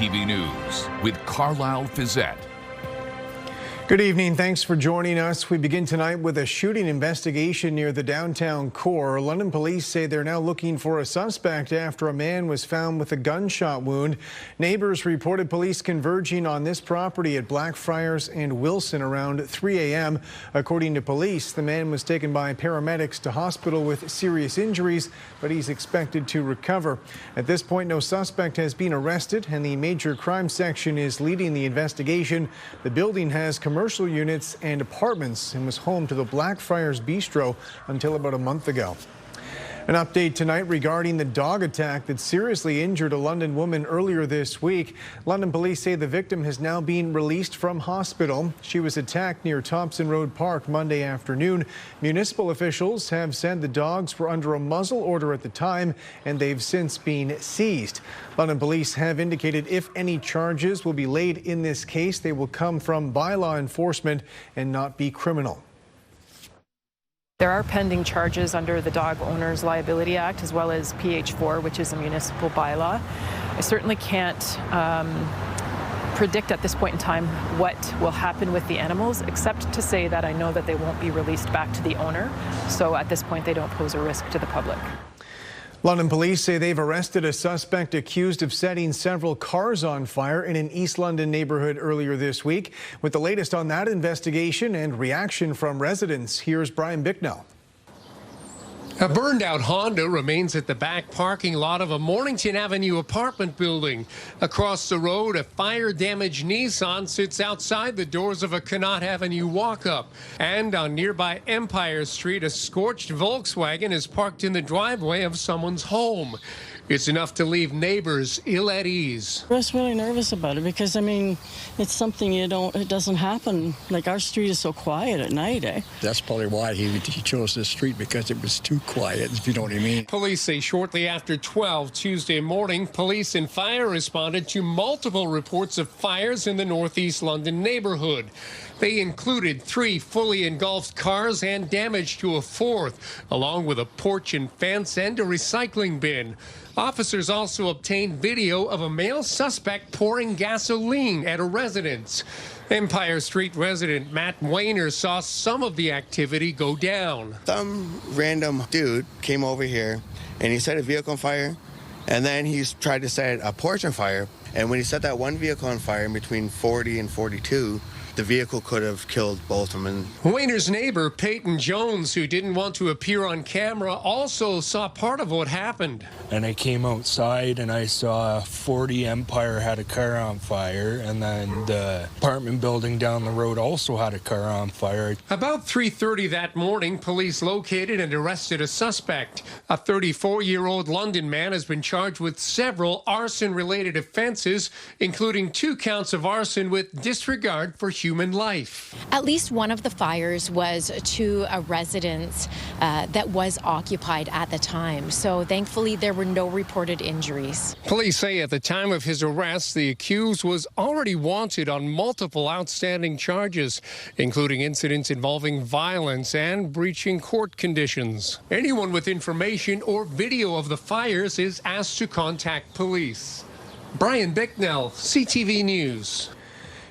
CTV News with Carlyle Fiset. Good evening. Thanks for joining us. We begin tonight with a shooting investigation near the downtown core. London police say they're now looking for a suspect after a man was found with a gunshot wound. Neighbors reported police converging on this property at Blackfriars and Wilson around 3 a.m. According to police, the man was taken by paramedics to hospital with serious injuries, but he's expected to recover. At this point, no suspect has been arrested, and the major crime section is leading the investigation. The building has commercial units and apartments and was home to the Blackfriars Bistro until about a month ago. An update tonight regarding the dog attack that seriously injured a London woman earlier this week. London police say the victim has now been released from hospital. She was attacked near Thompson Road Park Monday afternoon. Municipal officials have said the dogs were under a muzzle order at the time, and they've since been seized. London police have indicated if any charges will be laid in this case, they will come from bylaw enforcement and not be criminal. There are pending charges under the Dog Owners Liability Act as well as PH4, which is a municipal bylaw. I certainly can't predict at this point in time what will happen with the animals, except to say that I know that they won't be released back to the owner. So at this point, they don't pose a risk to the public. London police say they've arrested a suspect accused of setting several cars on fire in an East London neighborhood earlier this week. With the latest on that investigation and reaction from residents, here's Brian Bicknell. A burned-out Honda remains at the back parking lot of a Mornington Avenue apartment building. Across the road, a fire-damaged Nissan sits outside the doors of a Connaught Avenue walk-up. And on nearby Empire Street, a scorched Volkswagen is parked in the driveway of someone's home. It's enough to leave neighbors ill at ease. I was really nervous about it because, I mean, it's something it doesn't happen. Like, our street is so quiet at night, eh? That's probably why he chose this street, because it was too quiet, if you know what I mean. Police say shortly after 12 Tuesday morning, police and fire responded to multiple reports of fires in the northeast London neighborhood. They included 3 fully engulfed cars and damage to a 4th, along with a porch and fence and a recycling bin. Officers also obtained video of a male suspect pouring gasoline at a residence. Empire Street resident Matt Wayner saw some of the activity go down. Some random dude came over here and he set a vehicle on fire, and then he tried to set a porch on fire. And when he set that one vehicle on fire in between 40 and 42, the vehicle could have killed both of them. Wayner's neighbor, Peyton Jones, who didn't want to appear on camera, also saw part of what happened. And I came outside and I saw 40 Empire had a car on fire, and then the apartment building down the road also had a car on fire. About 3:30 that morning, police located and arrested a suspect. A 34-year-old London man has been charged with several arson-related offenses, including 2 counts of arson with disregard for human life. At least one of the fires was to a residence that was occupied at the time. So thankfully, there were no reported injuries. Police say at the time of his arrest, the accused was already wanted on multiple outstanding charges, including incidents involving violence and breaching court conditions. Anyone with information or video of the fires is asked to contact police. Brian Bicknell, CTV News.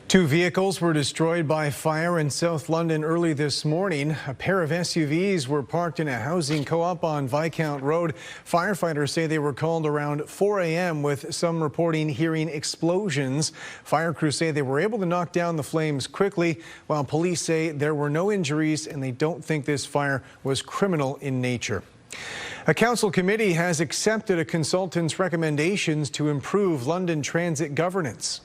2 vehicles were destroyed by fire in South London early this morning. A pair of SUVs were parked in a housing co-op on Viscount Road. Firefighters say they were called around 4 a.m. with some reporting hearing explosions. Fire crews say they were able to knock down the flames quickly, while police say there were no injuries and they don't think this fire was criminal in nature. A council committee has accepted a consultant's recommendations to improve London transit governance.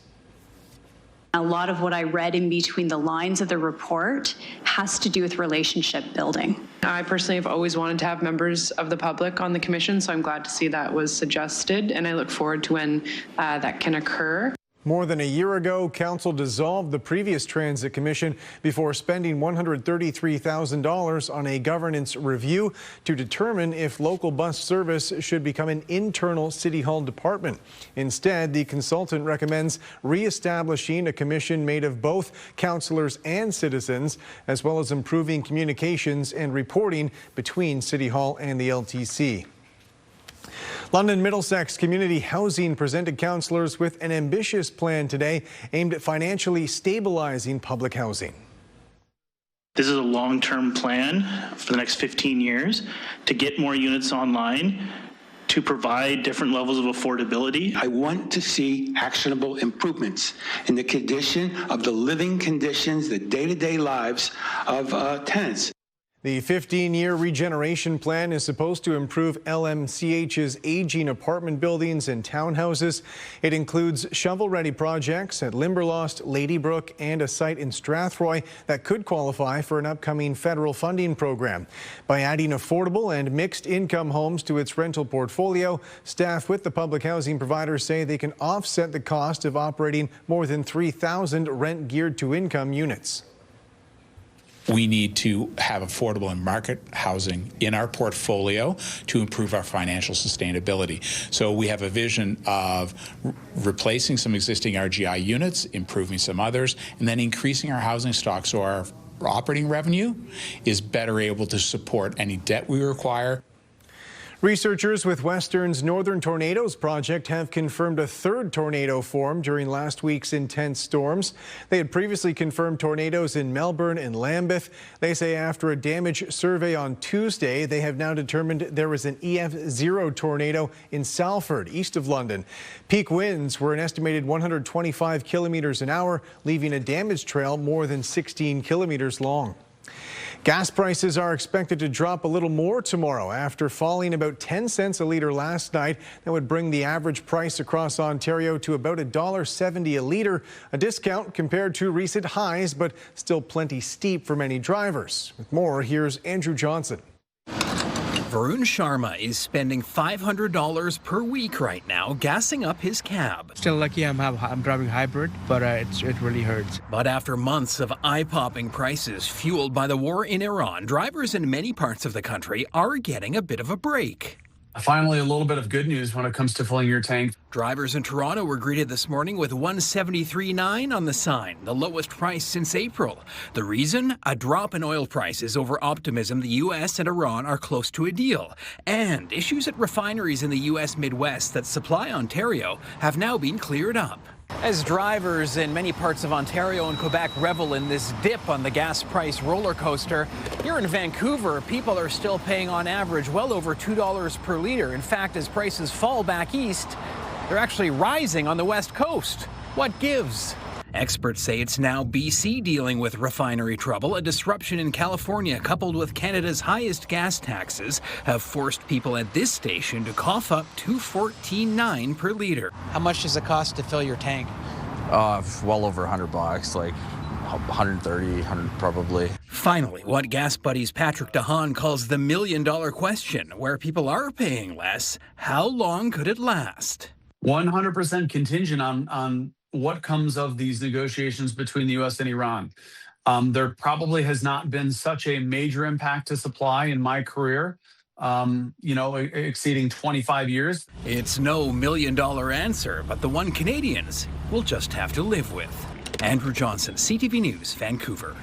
A lot of what I read in between the lines of the report has to do with relationship building. I personally have always wanted to have members of the public on the commission, so I'm glad to see that was suggested, and I look forward to when that can occur. More than a year ago, council dissolved the previous transit commission before spending $133,000 on a governance review to determine if local bus service should become an internal City Hall department. Instead, the consultant recommends re-establishing a commission made of both councillors and citizens, as well as improving communications and reporting between City Hall and the LTC. London Middlesex Community Housing presented councillors with an ambitious plan today aimed at financially stabilizing public housing. This is a long-term plan for the next 15 years to get more units online, to provide different levels of affordability. I want to see actionable improvements in the condition of the living conditions, the day-to-day lives of tenants. The 15-year regeneration plan is supposed to improve LMCH's aging apartment buildings and townhouses. It includes shovel-ready projects at Limberlost, Ladybrook, and a site in Strathroy that could qualify for an upcoming federal funding program. By adding affordable and mixed-income homes to its rental portfolio, staff with the public housing providers say they can offset the cost of operating more than 3,000 rent-geared-to-income units. We need to have affordable and market housing in our portfolio to improve our financial sustainability. So we have a vision of replacing some existing RGI units, improving some others, and then increasing our housing stock so our operating revenue is better able to support any debt we require. Researchers with Western's Northern Tornadoes Project have confirmed a third tornado formed during last week's intense storms. They had previously confirmed tornadoes in Melbourne and Lambeth. They say after a damage survey on Tuesday, they have now determined there was an EF0 tornado in Salford, east of London. Peak winds were an estimated 125 kilometers an hour, leaving a damage trail more than 16 kilometers long. Gas prices are expected to drop a little more tomorrow after falling about 10 cents a litre last night. That would bring the average price across Ontario to about $1.70 a litre, a discount compared to recent highs, but still plenty steep for many drivers. With more, here's Andrew Johnson. Varun Sharma is spending $500 per week right now gassing up his cab. Still lucky I'm driving hybrid, but it really hurts. But after months of eye-popping prices fueled by the war in Iran, drivers in many parts of the country are getting a bit of a break. Finally, a little bit of good news when it comes to filling your tank. Drivers in Toronto were greeted this morning with $173.9 on the sign, the lowest price since April. The reason? A drop in oil prices over optimism the U.S. and Iran are close to a deal, and issues at refineries in the U.S. Midwest that supply Ontario have now been cleared up. As drivers in many parts of Ontario and Quebec revel in this dip on the gas price roller coaster, here in Vancouver, people are still paying on average well over $2 per litre. In fact, as prices fall back east, they're actually rising on the west coast. What gives? Experts say it's now BC dealing with refinery trouble. A disruption in California coupled with Canada's highest gas taxes have forced people at this station to cough up $2.14.9 per litre. How much does it cost to fill your tank? Well over $100, like 130, 100 probably. Finally, what Gas Buddies Patrick DeHaan calls the million-dollar question, where people are paying less, how long could it last? 100% contingent on what comes of these negotiations between the U.S. and Iran. There probably has not been such a major impact to supply in my career, exceeding 25 years. It's no million-dollar answer, but the one Canadians will just have to live with. Andrew Johnson, CTV News, Vancouver.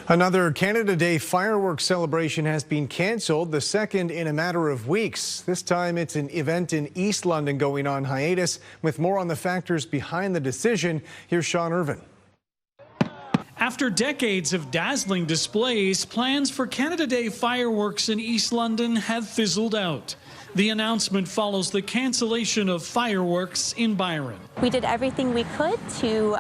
Another Canada Day fireworks celebration has been cancelled, the second in a matter of weeks. This time it's an event in East London going on hiatus. With more on the factors behind the decision, here's Sean Irvin. After decades of dazzling displays, plans for Canada Day fireworks in East London have fizzled out. The announcement follows the cancellation of fireworks in Byron. We did everything we could to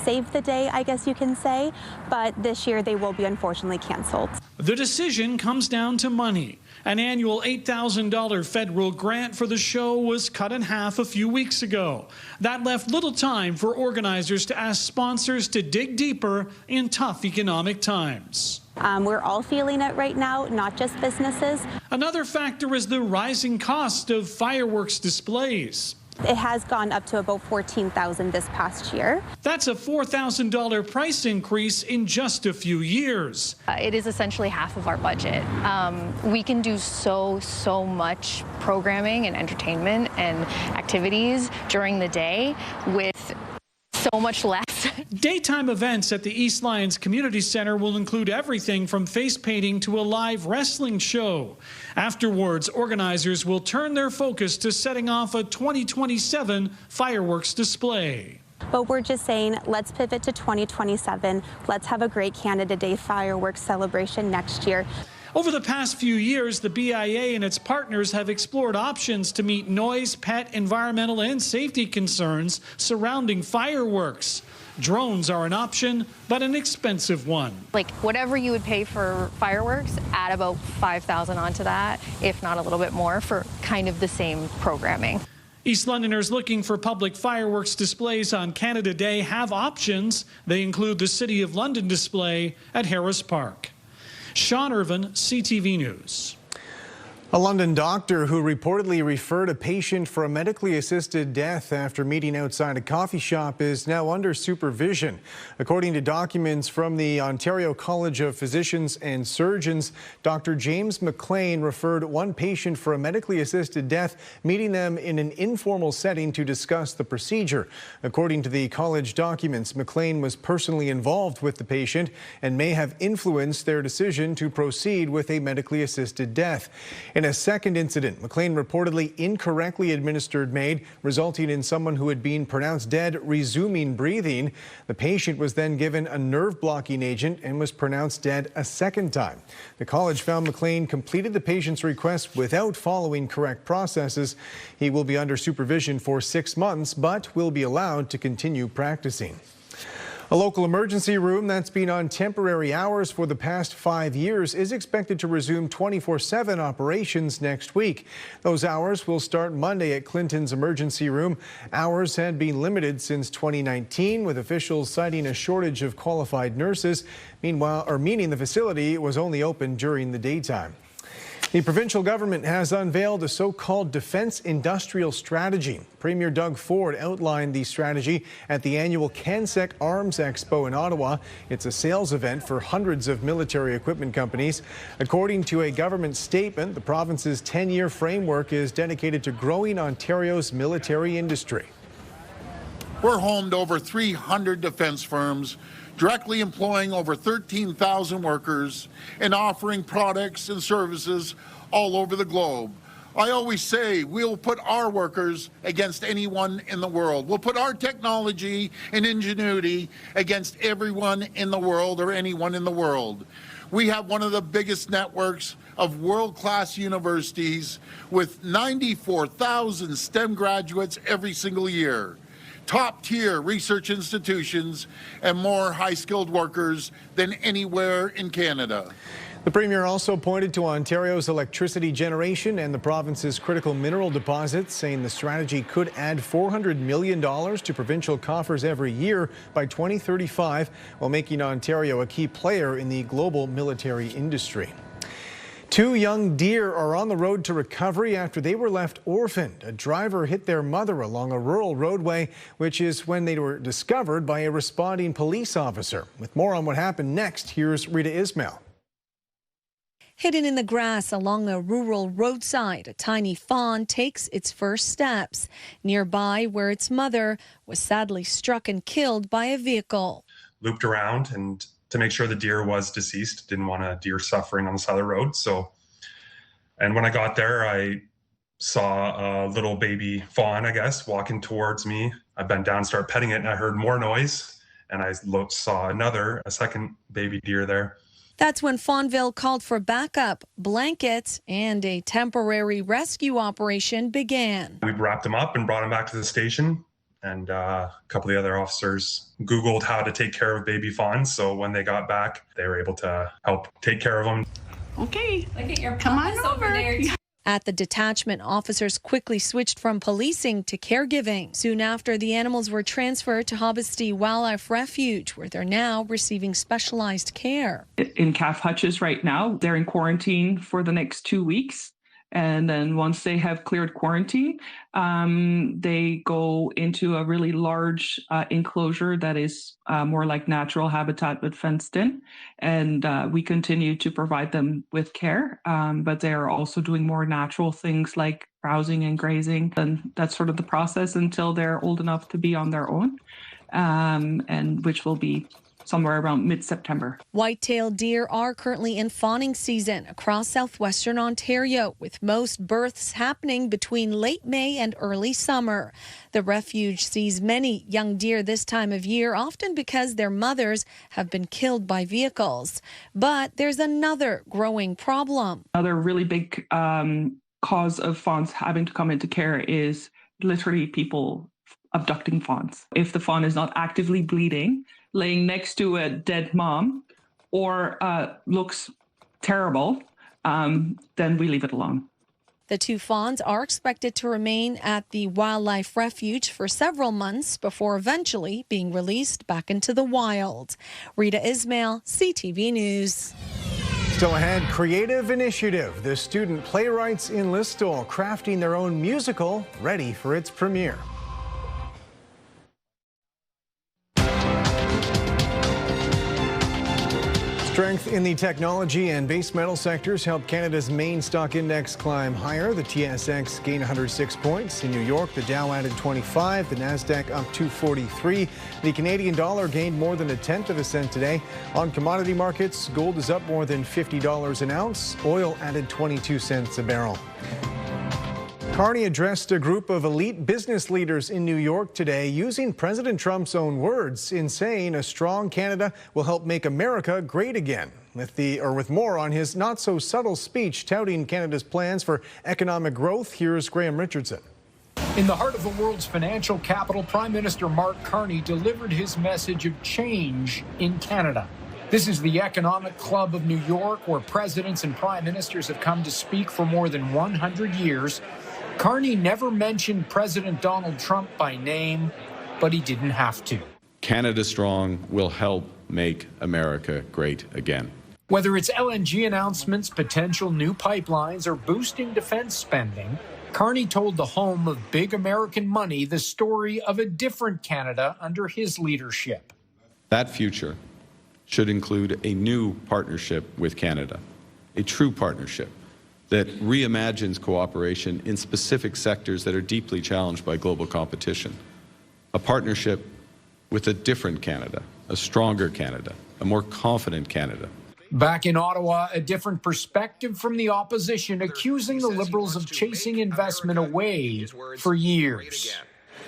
save the day, I guess you can say, but this year they will be unfortunately canceled. The decision comes down to money. An annual $8,000 federal grant for the show was cut in half a few weeks ago. That left little time for organizers to ask sponsors to dig deeper in tough economic times. We're all feeling it right now, not just businesses. Another factor is the rising cost of fireworks displays. It has gone up to about $14,000 this past year. That's a $4,000 price increase in just a few years. It is essentially half of our budget. We can do so much programming and entertainment and activities during the day with so much less Daytime events at the East Lyons Community Center will include everything from face painting to a live wrestling show. Afterwards, organizers will turn their focus to setting off a 2027 fireworks display. But we're just saying, let's pivot to 2027. Let's have a great Canada Day fireworks celebration next year. Over the past few years, the BIA and its partners have explored options to meet noise, pet, environmental, and safety concerns surrounding fireworks. Drones are an option, but an expensive one. Like whatever you would pay for fireworks, add about $5,000 onto that, if not a little bit more, for kind of the same programming. East Londoners looking for public fireworks displays on Canada Day have options. They include the City of London display at Harris Park. Sean Irvin, CTV News. A London doctor who reportedly referred a patient for a medically assisted death after meeting outside a coffee shop is now under supervision. According to documents from the Ontario College of Physicians and Surgeons, Dr. James McLean referred one patient for a medically assisted death, meeting them in an informal setting to discuss the procedure. According to the college documents, McLean was personally involved with the patient and may have influenced their decision to proceed with a medically assisted death. In a second incident, McLean reportedly incorrectly administered MAID, resulting in someone who had been pronounced dead resuming breathing. The patient was then given a nerve-blocking agent and was pronounced dead a second time. The college found McLean completed the patient's request without following correct processes. He will be under supervision for 6 months, but will be allowed to continue practicing. A local emergency room that's been on temporary hours for the past 5 years is expected to resume 24/7 operations next week. Those hours will start Monday at Clinton's emergency room. Hours had been limited since 2019, with officials citing a shortage of qualified nurses, meaning the facility was only open during the daytime. The provincial government has unveiled a so-called defense industrial strategy. Premier Doug Ford outlined the strategy at the annual CanSec Arms Expo in Ottawa. It's a sales event for hundreds of military equipment companies. According to a government statement, the province's 10-year framework is dedicated to growing Ontario's military industry. We're home to over 300 defense firms, directly employing over 13,000 workers and offering products and services all over the globe. I always say we'll put our workers against anyone in the world. We'll put our technology and ingenuity against everyone in the world or anyone in the world. We have one of the biggest networks of world-class universities with 94,000 STEM graduates every single year. Top-tier research institutions and more high-skilled workers than anywhere in Canada. The Premier also pointed to Ontario's electricity generation and the province's critical mineral deposits, saying the strategy could add $400 million to provincial coffers every year by 2035, while making Ontario a key player in the global military industry. 2 young deer are on the road to recovery after they were left orphaned. A driver hit their mother along a rural roadway, which is when they were discovered by a responding police officer. With more on what happened next, here's Rita Ismail. Hidden in the grass along a rural roadside, a tiny fawn takes its first steps. Nearby, where its mother was sadly struck and killed by a vehicle. Looped around and to make sure the deer was deceased. Didn't want a deer suffering on the side of the road. And when I got there, I saw a little baby fawn, I guess, walking towards me. I bent down, started petting it, and I heard more noise. And I saw a second baby deer there. That's when Fawnville called for backup, blankets, and a temporary rescue operation began. We wrapped him up and brought him back to the station. And a couple of the other officers Googled how to take care of baby fawns. So when they got back, they were able to help take care of them. Okay, look at your come on over there. At the detachment, officers quickly switched from policing to caregiving. Soon after, the animals were transferred to Hobbesley Wildlife Refuge, where they're now receiving specialized care. In calf hutches right now, they're in quarantine for the next 2 weeks. And then once they have cleared quarantine, they go into a really large enclosure that is more like natural habitat but fenced in. And we continue to provide them with care, but they are also doing more natural things like browsing and grazing. And that's sort of the process until they're old enough to be on their own. and which will be somewhere around mid-September. White-tailed deer are currently in fawning season across southwestern Ontario, with most births happening between late May and early summer. The refuge sees many young deer this time of year, often because their mothers have been killed by vehicles. But there's another growing problem. Another really big cause of fawns having to come into care is literally people abducting fawns. If the fawn is not actively bleeding, laying next to a dead mom, or looks terrible, then we leave it alone. The two fawns are expected to remain at the wildlife refuge for several months before eventually being released back into the wild. Rita Ismail, CTV News. Still ahead, creative initiative. The student playwrights in Listowel crafting their own musical, ready for its premiere. Strength in the technology and base metal sectors helped Canada's main stock index climb higher. The TSX gained 106 points. In New York, the Dow added 25, the Nasdaq up 243. The Canadian dollar gained more than 1/10 of a cent today. On commodity markets, gold is up more than $50 an ounce. Oil added 22 cents a barrel. Carney addressed a group of elite business leaders in New York today using President Trump's own words in saying a strong Canada will help make America great again. With more on his not-so-subtle speech touting Canada's plans for economic growth, here's Graham Richardson. In the heart of the world's financial capital, Prime Minister Mark Carney delivered his message of change in Canada. This is the Economic Club of New York, where presidents and prime ministers have come to speak for more than 100 years. Carney never mentioned President Donald Trump by name, but he didn't have to. Canada Strong will help make America great again. Whether it's LNG announcements, potential new pipelines, or boosting defense spending, Carney told the home of big American money the story of a different Canada under his leadership. That future should include a new partnership with Canada, a true partnership that reimagines cooperation in specific sectors that are deeply challenged by global competition. A partnership with a different Canada, a stronger Canada, a more confident Canada. Back in Ottawa, a different perspective from the opposition, accusing the Liberals of chasing investment away for years.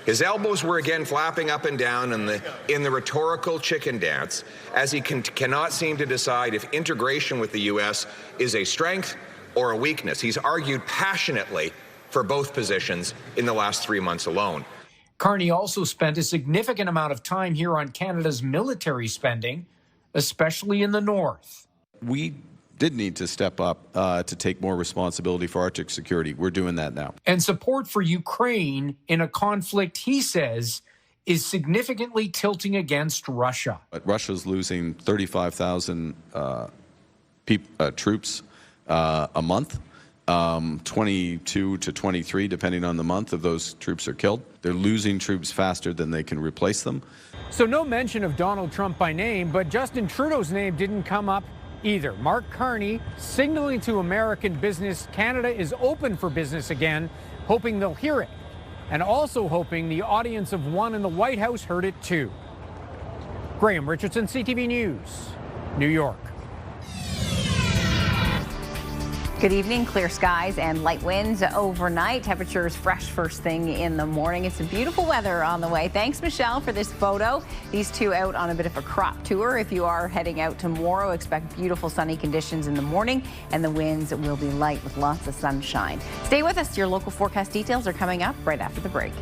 His elbows were again flapping up and down in the rhetorical chicken dance as he cannot seem to decide if integration with the U.S. is a strength or a weakness. He's argued passionately for both positions in the last 3 months alone. Carney also spent a significant amount of time here on Canada's military spending, especially in the north. We did need to step up to take more responsibility for Arctic security. We're doing that now. And support for Ukraine in a conflict he says is significantly tilting against Russia. But Russia's losing 35,000 troops a month. 22 to 23, depending on the month, of those troops are killed. They're losing troops faster than they can replace them. So no mention of Donald Trump by name, but Justin Trudeau's name didn't come up either. Mark Carney signaling to American business Canada is open for business again, hoping they'll hear it, and also hoping the audience of one in the White House heard it too. Graham Richardson, CTV News, New York. Good evening. Clear skies and light winds overnight. Temperatures fresh first thing in the morning. It's a beautiful weather on the way. Thanks, Michelle, for this photo. These two out on a bit of a crop tour. If you are heading out tomorrow, expect beautiful sunny conditions in the morning, and the winds will be light with lots of sunshine. Stay with us. Your local forecast details are coming up right after the break.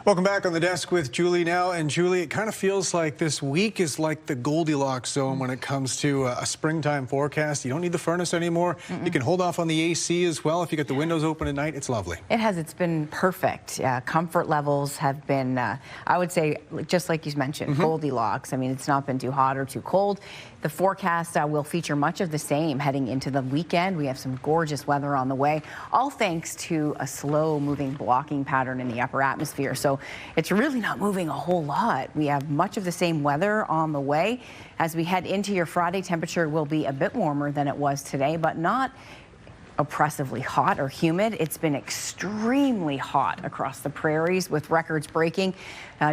Welcome back on the desk with Julie now. And Julie, it kind of feels like this week is like the Goldilocks zone when it comes to a springtime forecast. You don't need the furnace anymore. You can hold off on the AC as well. If you get the windows open at night, it's lovely. It has. It's been perfect. Comfort levels have been, I would say, just like you mentioned, Goldilocks. I mean, it's not been too hot or too cold. The forecast will feature much of the same heading into the weekend. We have some gorgeous weather on the way, all thanks to a slow-moving blocking pattern in the upper atmosphere. So it's really not moving a whole lot. We have much of the same weather on the way. As we head into your Friday, temperature will be a bit warmer than it was today, but not oppressively hot or humid. It's been extremely hot across the prairies with records breaking.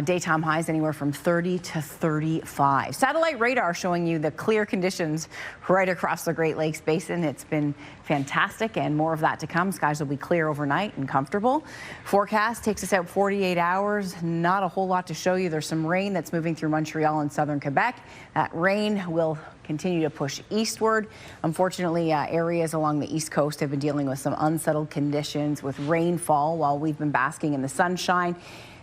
Daytime highs anywhere from 30 to 35. Satellite radar showing you the clear conditions right across the Great Lakes Basin. It's been fantastic, and more of that to come. Skies will be clear overnight and comfortable. Forecast takes us out 48 hours. Not a whole lot to show you. There's some rain that's moving through Montreal and southern Quebec. That rain will continue to push eastward. Unfortunately, areas along the east coast have been dealing with some unsettled conditions with rainfall while we've been basking in the sunshine.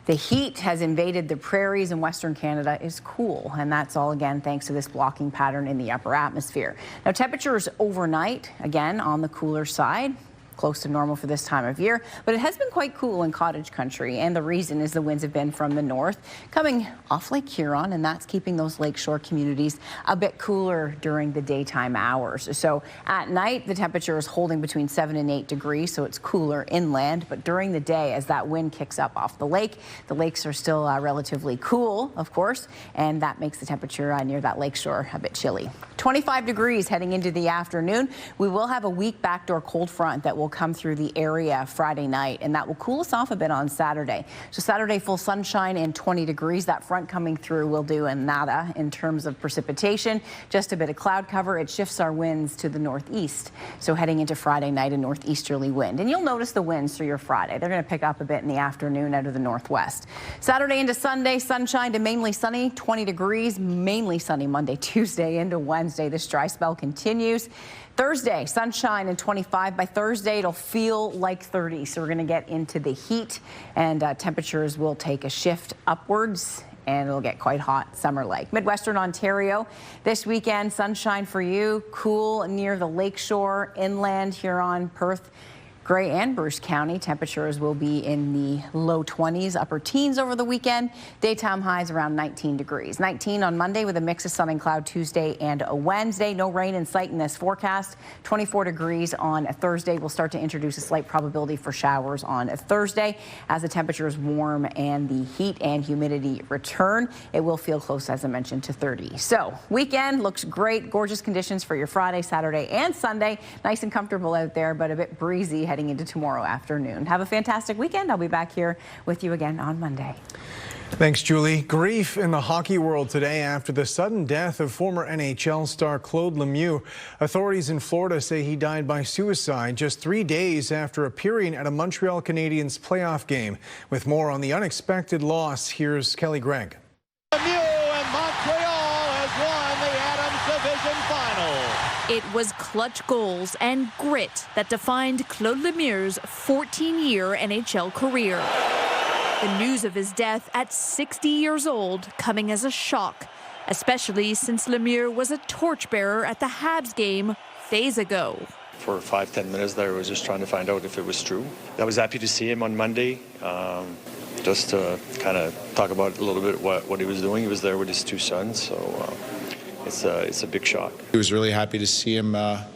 The heat has invaded the prairies, and Western Canada is cool, and that's all again thanks to this blocking pattern in the upper atmosphere. Now, temperatures overnight again on the cooler side, close to normal for this time of year, but it has been quite cool in cottage country, and the reason is the winds have been from the north coming off Lake Huron, and that's keeping those lakeshore communities a bit cooler during the daytime hours. So at night, the temperature is holding between 7 and 8 degrees, so it's cooler inland, but during the day, as that wind kicks up off the lakes are still relatively cool, of course, and that makes the temperature near that lakeshore a bit chilly. 25 degrees heading into the afternoon. We will have a weak backdoor cold front that will come through the area Friday night, and that will cool us off a bit on Saturday. So Saturday, full sunshine and 20 degrees. That front coming through will do a nada in terms of precipitation. Just a bit of cloud cover. It shifts our winds to the northeast. So heading into Friday night, a northeasterly wind. And you'll notice the winds through your Friday. They're going to pick up a bit in the afternoon out of the northwest. Saturday into Sunday, sunshine to mainly sunny, 20 degrees, mainly sunny Monday, Tuesday into Wednesday. This dry spell continues. Thursday, sunshine and 25. By Thursday, it'll feel like 30. So we're going to get into the heat, and temperatures will take a shift upwards, and it'll get quite hot summer-like. Midwestern Ontario, this weekend, sunshine for you, cool near the lakeshore, inland, Huron, Perth, Grey and Bruce County. Temperatures will be in the low 20s, upper teens over the weekend. Daytime highs around 19 degrees. 19 on Monday with a mix of sun and cloud Tuesday and a Wednesday. No rain in sight in this forecast. 24 degrees on a Thursday. We'll start to introduce a slight probability for showers on a Thursday. As the temperatures warm and the heat and humidity return, it will feel close, as I mentioned, to 30. So weekend looks great. Gorgeous conditions for your Friday, Saturday, and Sunday. Nice and comfortable out there, but a bit breezy heading into tomorrow afternoon. Have a fantastic weekend. I'll be back here with you again on Monday. Thanks, Julie. Grief in the hockey world today after the sudden death of former NHL star Claude Lemieux. Authorities in Florida say he died by suicide just 3 days after appearing at a Montreal Canadiens playoff game. With more on the unexpected loss, here's Kelly Gregg. It was clutch goals and grit that defined Claude Lemieux's 14-year NHL career. The news of his death at 60 years old coming as a shock, especially since Lemieux was a torchbearer at the Habs game days ago. For 5-10 minutes there, I was just trying to find out if it was true. I was happy to see him on Monday, just to kind of talk about a little bit what he was doing. He was there with his two sons, so it's a big shock. I was really happy to see him at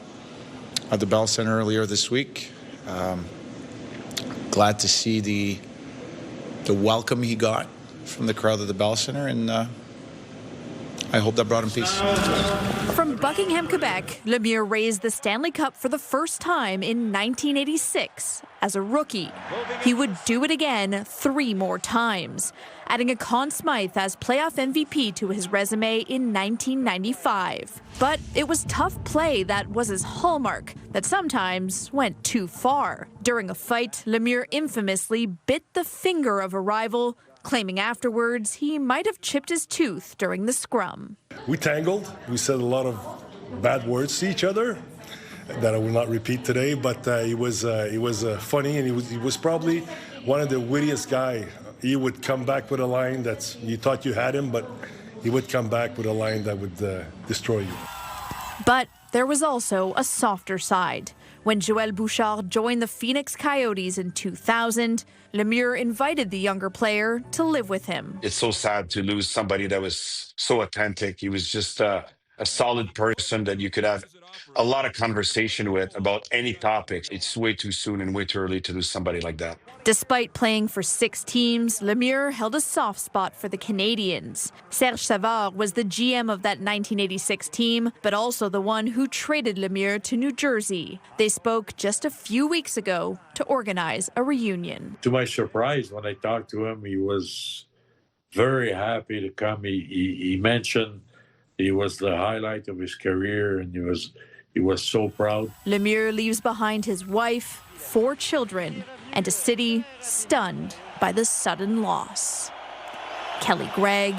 the Bell Center earlier this week. Glad to see the welcome he got from the crowd at the Bell Center, and I hope that brought him peace. From Buckingham, Quebec, Lemieux raised the Stanley Cup for the first time in 1986 as a rookie. He would do it again 3 more times, adding a Conn Smythe as playoff MVP to his resume in 1995. But it was tough play that was his hallmark, that sometimes went too far. During a fight, Lemieux infamously bit the finger of a rival, claiming afterwards he might have chipped his tooth during the scrum. We tangled. We said a lot of bad words to each other that I will not repeat today, but he was funny, and he was probably one of the wittiest guy. He would come back with a line that you thought you had him, but he would come back with a line that would destroy you. But there was also a softer side. When Joël Bouchard joined the Phoenix Coyotes in 2000, Lemieux invited the younger player to live with him. It's so sad to lose somebody that was so authentic. He was just a a solid person that you could have a lot of conversation with about any topic. It's way too soon and way too early to lose somebody like that. Despite playing for 6 teams, Lemieux held a soft spot for the Canadiens. Serge Savard was the GM of that 1986 team, but also the one who traded Lemieux to New Jersey. They spoke just a few weeks ago to organize a reunion. To my surprise, when I talked to him, he was very happy to come. He mentioned he was the highlight of his career, and he was so proud. Lemieux leaves behind his wife, 4 children, and a city stunned by the sudden loss. Kelly Gregg,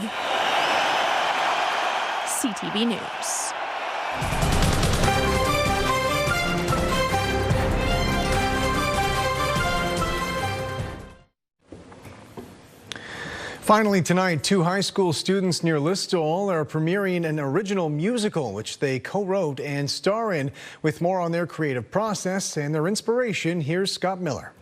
CTV News. Finally tonight, 2 high school students near Listowel are premiering an original musical which they co-wrote and star in. With more on their creative process and their inspiration, here's Scott Miller.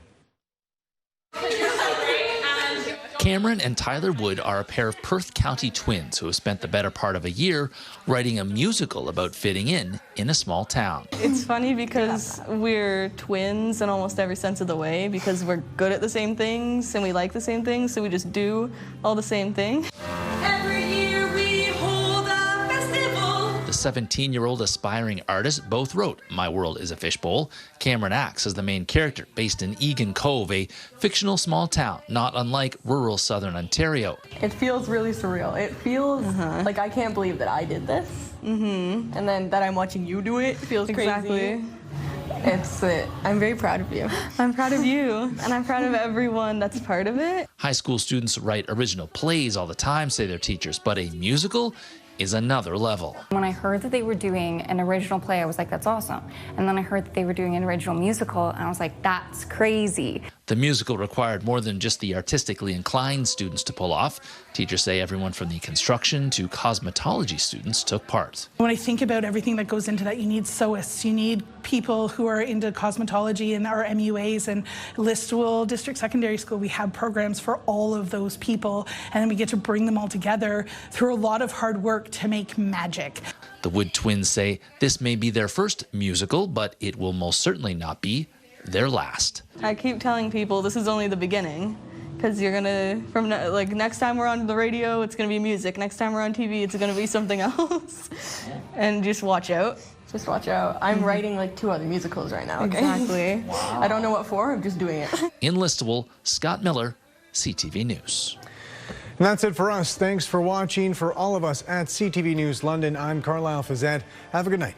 Cameron and Tyler Wood are a pair of Perth County twins who have spent the better part of a year writing a musical about fitting in a small town. It's funny because we're twins in almost every sense of the way, because we're good at the same things and we like the same things, so we just do all the same thing. Every year we hold a festival. The 17-year-old aspiring artists both wrote My World is a Fishbowl. Cameron acts as the main character, based in Egan Cove, a fictional small town not unlike rural southern Ontario. It feels really surreal. It feels like I can't believe that I did this. And then that I'm watching you do it feels crazy. I'm very proud of you. I'm proud of you, and I'm proud of everyone that's part of it. High school students write original plays all the time, say their teachers, but a musical is another level. When I heard that they were doing an original play, I was like, that's awesome. And then I heard that they were doing an original musical, and I was like, that's crazy. The musical required more than just the artistically inclined students to pull off. Teachers say everyone from the construction to cosmetology students took part. When I think about everything that goes into that, you need sewists, you need people who are into cosmetology and our MUAs, and Listowel District Secondary School, we have programs for all of those people, and then we get to bring them all together through a lot of hard work to make magic. The Wood twins say this may be their first musical, but it will most certainly not be their last. I keep telling people this is only the beginning, because you're gonna, next time we're on the radio, it's gonna be music. Next time we're on TV, it's gonna be something else. And just watch out. Just watch out. I'm writing 2 other musicals right now. Okay? Exactly. Wow. I don't know what for, I'm just doing it. In Listowel, Scott Miller, CTV News. And that's it for us. Thanks for watching. For all of us at CTV News London, I'm Carlyle Fiset. Have a good night.